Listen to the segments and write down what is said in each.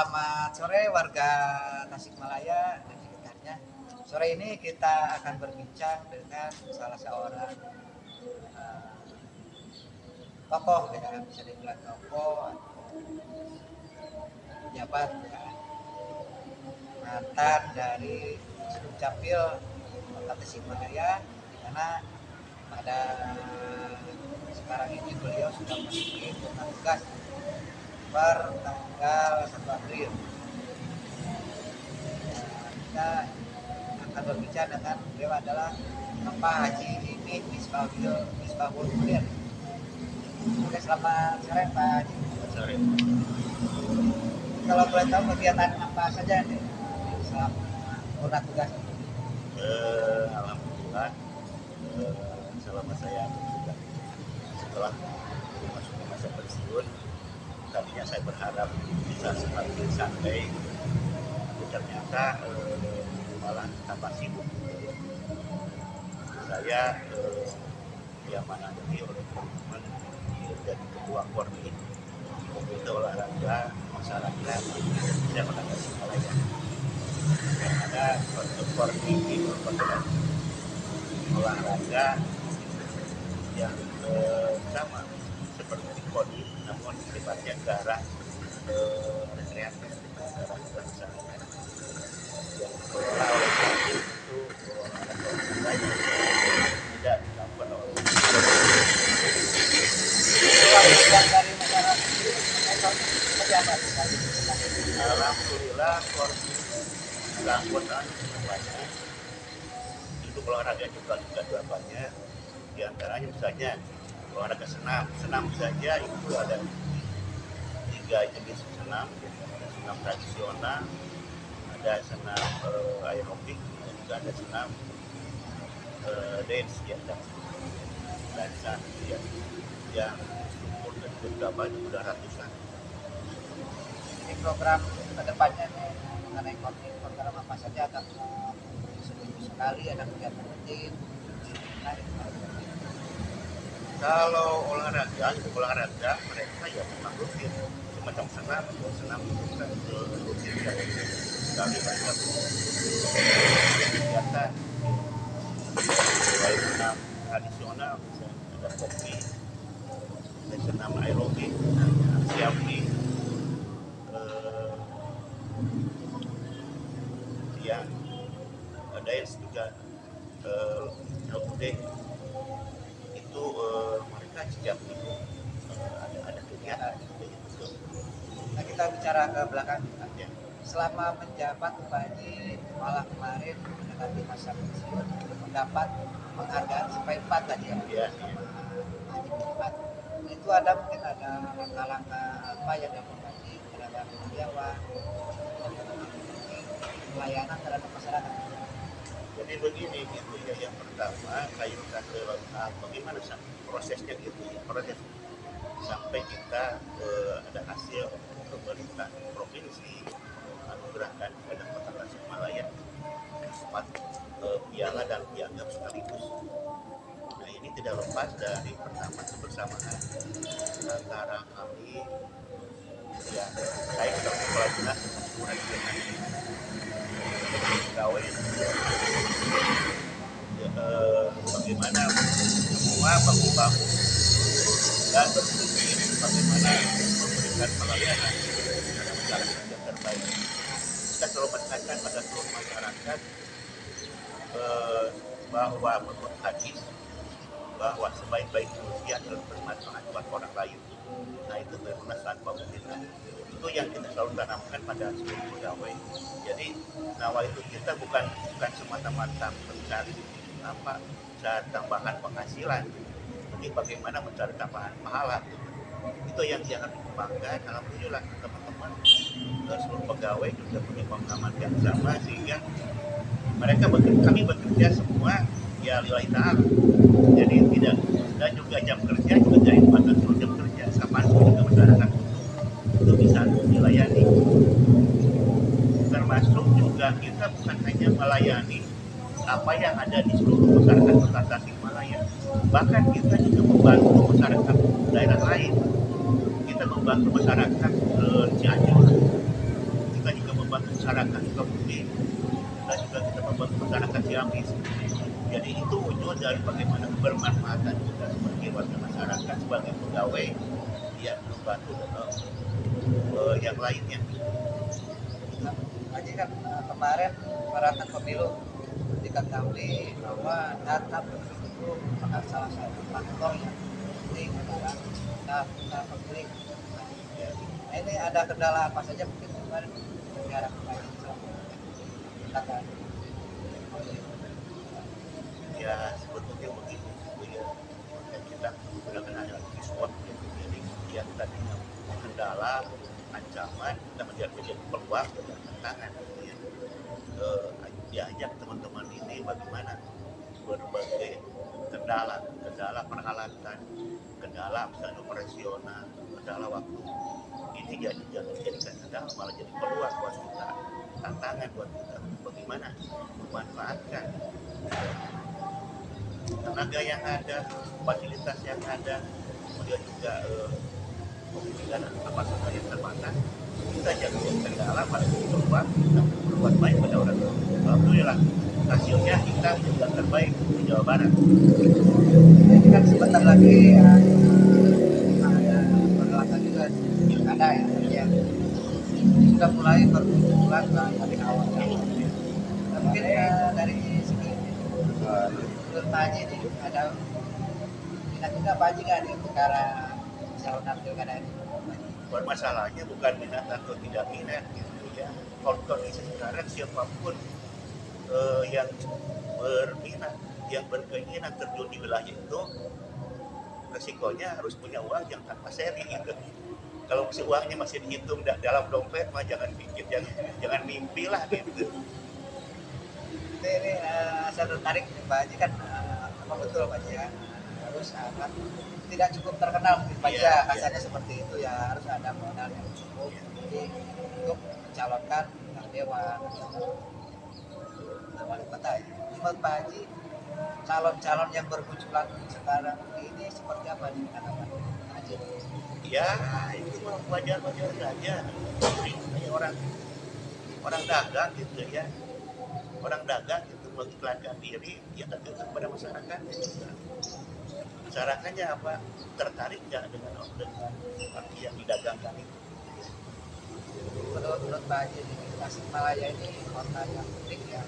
selamat sore warga Tasikmalaya dan sekitarnya. Sore ini kita akan berbincang dengan salah seorang uh, tokoh, ya bisa dibilang tokoh atau pejabat, ya, mantan dari Dukcapil Kota Tasikmalaya, di mana pada sekarang ini beliau sudah memasuki tugas per tanggal 1 April. Kita akan berbicara dengan beliau adalah Bapak Haji Imi Misbahul Munir. Oke, selamat sore Pak Haji. Sore. Kalau boleh tahu kegiatan apa saja nih selama tugas? Alhamdulillah, selama saya bertugas setelah memasuki masa pensiun, tadinya saya berharap bisa semakin santai, tapi ternyata malah tambah sibuk. Saya diamanati oleh teman-teman jadi ketua Kormi Komite Olahraga Masyarakat Indonesia Kota Tasikmalaya. Ada Kormi ini merupakan olahraga yang sama seperti KONI, namun sifatnya ke arah rekreatif, ke arah masyarakat yang dikelola oleh kami. Itu olahraga yang tidak dilakukan oleh dari masyarakat seperti apa? Alhamdulillah KONI keanggotaan banyak. Untuk olahraga juga banyak. Di antaranya misalnya olahraga senam saja itu ada 3 jenis senam tradisional, ada senam aerobik, juga ada senam dance ya, dansa ya, yang struktur dan beberapa sudah ratusan. Ini program kedepannya nih mengenai program apa saja, atau seminggu sekali ada kegiatan rutin? Nah, Kalau olahraga mereka ya memang rutin, semacam senam itu kan rutin ya, sekali banyak kegiatan baik senam tradisional, misalnya ada kopi, ada senam aerobik, siapi, yang ada yang juga LUD itu mereka setiap minggu ada kegiatan gitu. Nah, kita bicara ke belakang. Ya. Selama menjabat Pak Haji, malah kemarin mendekati masa pensiun mendapat penghargaan sampai 4 tadi ya. Ya. Haji 4. Itu ada mungkin ada langkah-langkah apa yang dapat Haji terhadap karyawan, pelayanan terhadap masyarakat. Jadi begini gitu ya, yang pertama kaitan bagaimana prosesnya gitu ya, proses sampai kita ada hasil pemerintah provinsi anugerahkan kepada Kota Tasikmalaya 4 piala dan piagam sekaligus. Nah, ini tidak lepas dari pertama kebersamaan antara kami, ya saya sebagai kepala dinas dengan seluruh regional pegawai, bagaimana semua bahu-bahu dan berpikir bagaimana memberikan pelayanan kepada masyarakat yang terbaik. Kita selalu menekankan pada seluruh masyarakat bahwa menurut hadis bahwa sebaik-baik manusia adalah bermanfaat buat orang lain. Nah, itu bermanfaat pemerintah. Itu yang kita selalu tanamkan pada seluruh pegawai. Jadi nawa itu kita bukan semata-mata mencari tambahan penghasilan, tapi bagaimana mencari tambahan pahala. Itu yang harus dikembangkan. Alhamdulillah teman-teman seluruh pegawai juga punya pemahaman yang sama, sehingga kami bekerja semua ya lillahi ta'ala. Jadi tidak, dan juga jam kerja juga dari batas jam kerja sama juga masyarakat itu bisa dilayani. Termasuk juga kita bukan hanya melayani apa yang ada di seluruh masyarakat Kota Tasikmalaya, bahkan kita juga membantu masyarakat daerah lain. Kita membantu masyarakat Cianjur, Ciamis. Jadi itu wujud dari bagaimana bermanfaatan kita sebagai warga masyarakat, sebagai pegawai yang membantu yang lainnya. Haji kan kemarin peraturan pemilu diketahui bahwa data penduduk itu merupakan salah satu faktor yang penting dalam data pemilih. Nah, ini ada kendala apa saja mungkin kemarin diharapkan tentang Ya sebetulnya begini, ya kita menggunakan analisis SWOT, jadi yang tadinya kendala, ancaman, kita menjadi peluang dan tantangan. Ya. Diajak teman-teman ini bagaimana berbagai kendala peralatan, kendala misalnya operasional, kendala waktu. Ini jangan dijadikan kendala, malah jadi peluang buat kita, tantangan buat kita. Bagaimana memanfaatkan tenaga yang ada, fasilitas yang ada, kemudian juga pemilikan kapasitas yang terbatas. Kita jangan jadi kendala, malah jadi peluang kita berbuat baik pada orang lain. Alhamdulillah hasilnya kita juga terbaik di Jawa Barat. Jadi kan sebentar lagi ada perhelatan juga pilkada ya, sudah mulai bermunculan dari awal. Nah, mungkin dari segi menurut Pak Haji ini ada minat juga Pak Haji nggak nih perkara calon pilkada ini? Masalahnya bukan minat atau tidak minat gitu ya. Kalau kondisi sekarang siapapun yang berminat, yang berkeinginan terjun di wilayah itu, resikonya harus punya uang yang tanpa seri gitu. Kalau uangnya masih dihitung dalam dompet mah jangan pikir, jangan mimpi lah gitu. Ini saya tertarik Pak Haji kan apa betul Pak Haji ya, harus akan tidak cukup terkenal mungkin Pak Haji ya, kasarnya seperti itu ya, harus ada modal yang cukup jadi untuk mencalonkan dewan wali kota ya. Menurut Pak Haji, calon-calon yang bermunculan sekarang ini seperti apa nih tanggapan Pak Haji? Ya itu mah wajar-wajar saja. Kayak orang dagang gitu ya, orang dagang itu mengiklankan diri, ya tergantung kepada masyarakat. Masyarakatnya apa, tertarik nggak dengan parti yang didagangkan itu? Menurut Pak Haji di Tasikmalaya ini kota yang unik ya,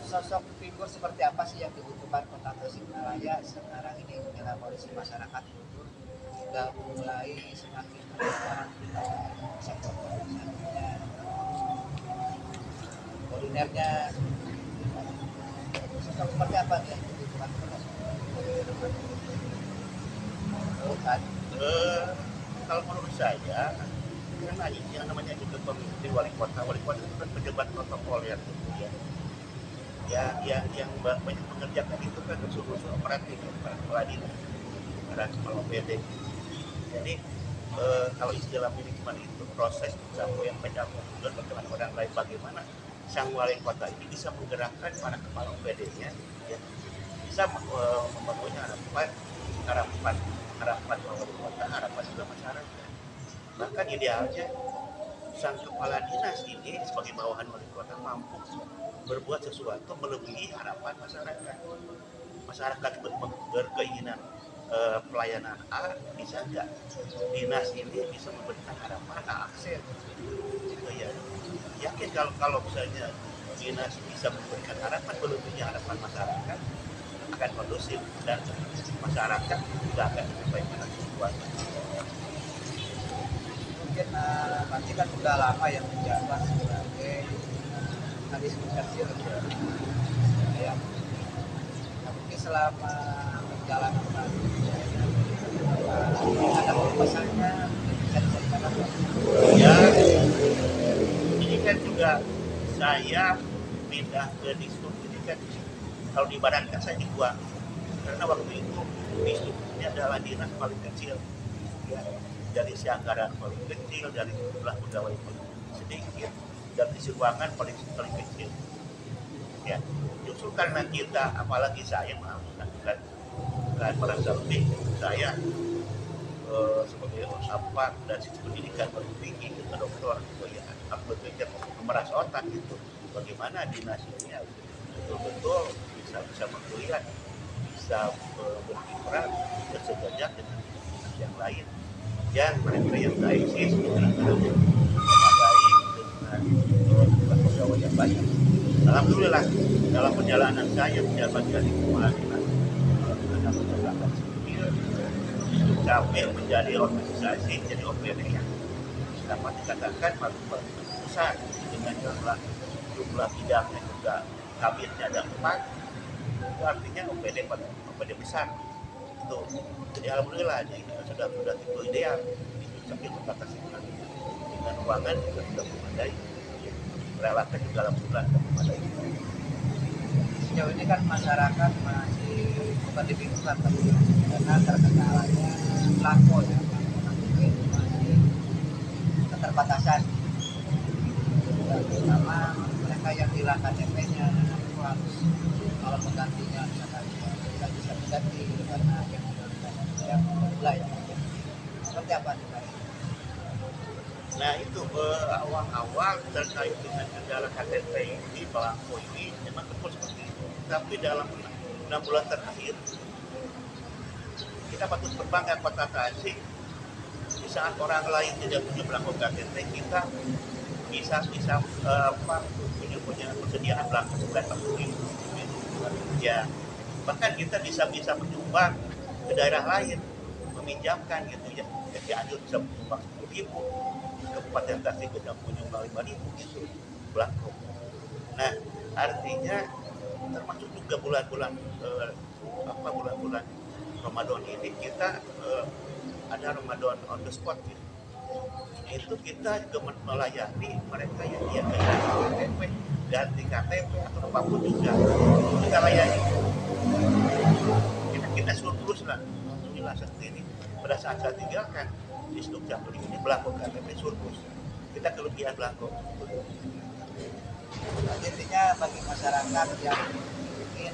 sosok figur seperti apa sih yang dibutuhkan kota Tasikmalaya sekarang ini dengan kondisi masyarakat mundur sudah mulai semakin berkurang sektor pariwisatanya, kulinernya, sosok seperti apa nih yang dibutuhkan kota Kalau menurut saya, karena yang namanya juga pemimpin wali kota itu kan pejabat protokoler gitu ya. Yang banyak mengerjakan itu kan unsur-unsur operatif, para kepala dinas, para kepala PD. Jadi kalau istilah manajemen itu proses pencapaian juga dengan orang lain, bagaimana sang wali kota ini bisa menggerakkan para kepala PD-nya, ya, bisa memenuhi harapan wali kota, harapan juga masyarakat. Bahkan idealnya sang kepala dinas ini sebagai bawahan wali kota mampu berbuat sesuatu melebihi harapan masyarakat. Masyarakat berkeinginan pelayanan A, bisa nggak dinas ini bisa memberikan harapan A akses gitu ya. Yakin kalau misalnya dinas bisa memberikan harapan melebihi harapan masyarakat, akan kondusif dan masyarakat juga akan menyampaikan sesuatu. mungkin Pak kan sudah lama yang menjabat sebagai kadis kecil ya. Nah, mungkin selama perjalanan Pak ada pesannya bisa disampaikan Pak? Ya, ini kan juga saya pindah ke Dishub ini kan kalau diibaratkan saya dibuang karena waktu itu Dishub ini adalah dinas paling kecil ya, dari si anggaran paling kecil, dari jumlah pegawai paling sedikit, dan isi ruangan paling kecil ya. Justru karena kita, apalagi saya bukan merasa lebih, saya sebagai apa dan sisi pendidikan paling tinggi ke dokter gitu ya, aku bekerja memeras otak gitu, bagaimana dinas ini betul-betul bisa melihat, bisa berkiprah bersejajar dengan yang lain, yang mereka yang eksis kadang-kadang memadai dengan pegawai yang banyak. Alhamdulillah dalam perjalanan saya menjabat dari kemarin ada masyarakat sipil sampai menjadi organisasi, jadi OPD yang dapat dikatakan paling besar dengan jumlah bidangnya juga kabinetnya ada 4, itu artinya OPD besar itu. Jadi alhamdulillah ini sudah tipe ideal di Dukcapil Kota Tasikmalaya dengan ruangan juga sudah memadai, peralatan juga alhamdulillah sudah memadai. Sejauh ini kan masyarakat masih bukan dibingungkan karena terkendalanya belangko ya, masih keterbatasan, terutama mereka yang hilang KTP-nya itu harus kalau menggantinya misalkan tidak bisa mengganti karena yang mulai seperti apa nih Pak? Nah itu awal-awal terkait dengan kendala KTP ini, belangko ini memang betul seperti itu. Tapi dalam 6 bulan terakhir kita patut berbangga Kota Tasik. Di saat orang lain tidak punya belangko KTP, kita bisa punya persediaan belangko 940.000 ya. Bahkan kita bisa menyumbang ke daerah lain, meminjamkan gitu ya. Cianjur bisa menyumbang 10.000, Kabupaten Tasik bisa menyumbang 5.000 gitu belangko. Nah artinya termasuk juga bulan-bulan Ramadan ini kita ada Ramadan on the spot gitu. Itu kita juga melayani mereka yang dia kehilangan KTP, ganti KTP atau apapun juga kita layani. Kita surplus lah. Alhamdulillah seperti ini. Pada saat saya tinggalkan di Dukcapil ini belangko KTP surplus. Kita kelebihan belangko. Intinya bagi masyarakat yang ingin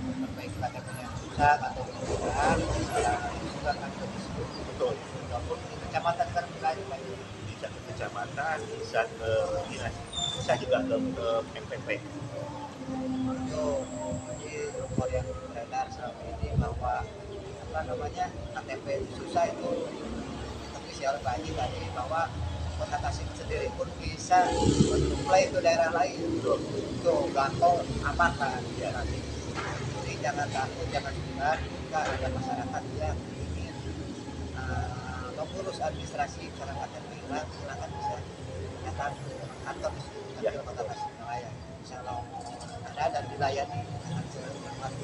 memperbaiki KTP-nya susah atau tidak juga akan betul. Walaupun di kecamatan kan wilayah banyak. Bisa ke kecamatan, bisa ke dinas, bisa juga ke MPP. Itu jadi rumor yang beredar selama ini bahwa KTP itu susah itu terisi oleh Pak Haji tadi bahwa Kota Tasik sendiri pun bisa mensuplai ke daerah lain. Itu belangko aman kan ya. Jadi jangan takut, jangan sungkan jika ada masyarakat yang ingin mengurus administrasi misalkan KTP hilang, silakan bisa datang ke kantor di Dukcapil Kota Tasikmalaya. Insya Allah ada dan dilayani dengan sebaik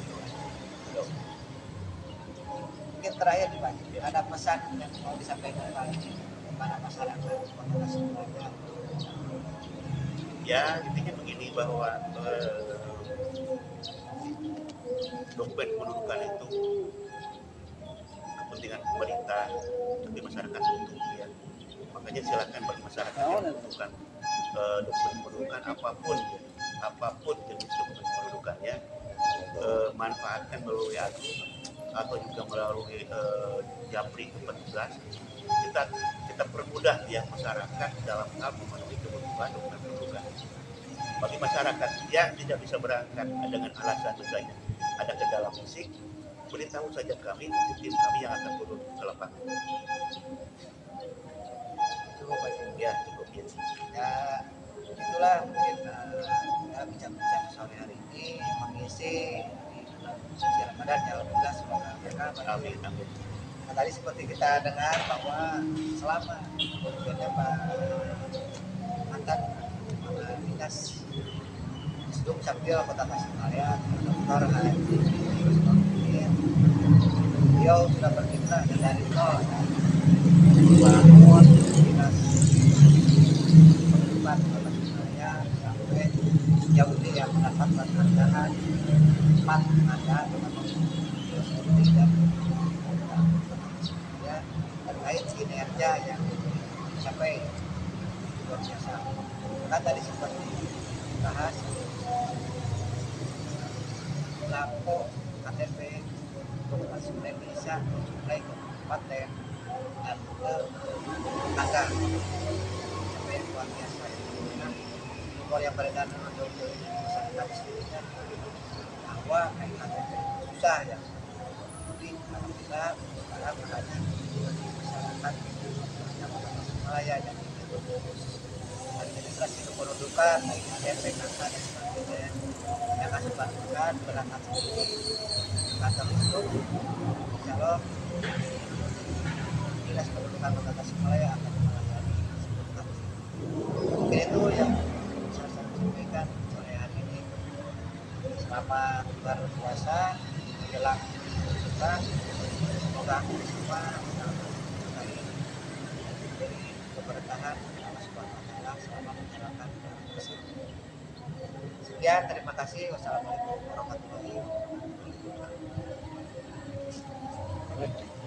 mungkin. Terakhir nih Pak, ada pesan yang mau disampaikan kepada masyarakat Kota Tasikmalaya? Ya intinya begini bahwa dompet kependudukan itu kepentingan pemerintah, tapi masyarakat butuh ya. Makanya silakan bagi masyarakat yang membutuhkan dompet kependudukan apapun jenis dompet kependudukannya, manfaatkan melalui adu atau juga melalui japri ke petugas. Kita permudah ya masyarakat dalam hal memenuhi kebutuhan dompet kependudukan. Bagi masyarakat yang tidak bisa berangkat dengan alasan misalnya ada kendala fisik, beritahu saja kami, tim kami yang akan turun ke lapangan. Cukup Pak. Ya cukup ya. Ya itulah mungkin kita bincang-bincang sore hari ini mengisi di bulan suci Ramadan ya, alhamdulillah semoga berkah. Amin. Nah, tadi seperti kita dengar bahwa selama Pak mantan Kepala Dinas Dukcapil Kota Tasikmalaya, Dr. Haji Rusmudin, beliau sudah berkiprah dari nol membangun dinas pendidikan Kota Tasikmalaya sampai sejauh ini yang mendapat penghargaan 4 ada dengan beliau dan terkait kinerja yang dicapai luar biasa. Karena tadi seperti dibahas belangko KTP Kota Tasikmalaya bisa mensuplai ke kabupaten dan ke tetangga. Sampai luar biasa. Nah, jadwal yang beredar jauh-jauh ini di masyarakat di sini kan bahwa KTP susah ya. Jadi alhamdulillah sekarang makanya masyarakat yang Malaya yang administrasi kependudukan, KTP, KK dan sebagainya yang kasih bantuan berangkat sendiri kantor itu. Insya Allah Dinas Pendudukan Kota Tasikmalaya akan melayani sepenuhnya. Mungkin itu yang bisa saya sampaikan sore hari ini. Selamat bulan puasa menjelang buka. Semoga semua dari keberkahan Allah Subhanahu wa taala selama menjalankan puasa. Sekian, terima kasih. Wassalamualaikum warahmatullahi wabarakatuh.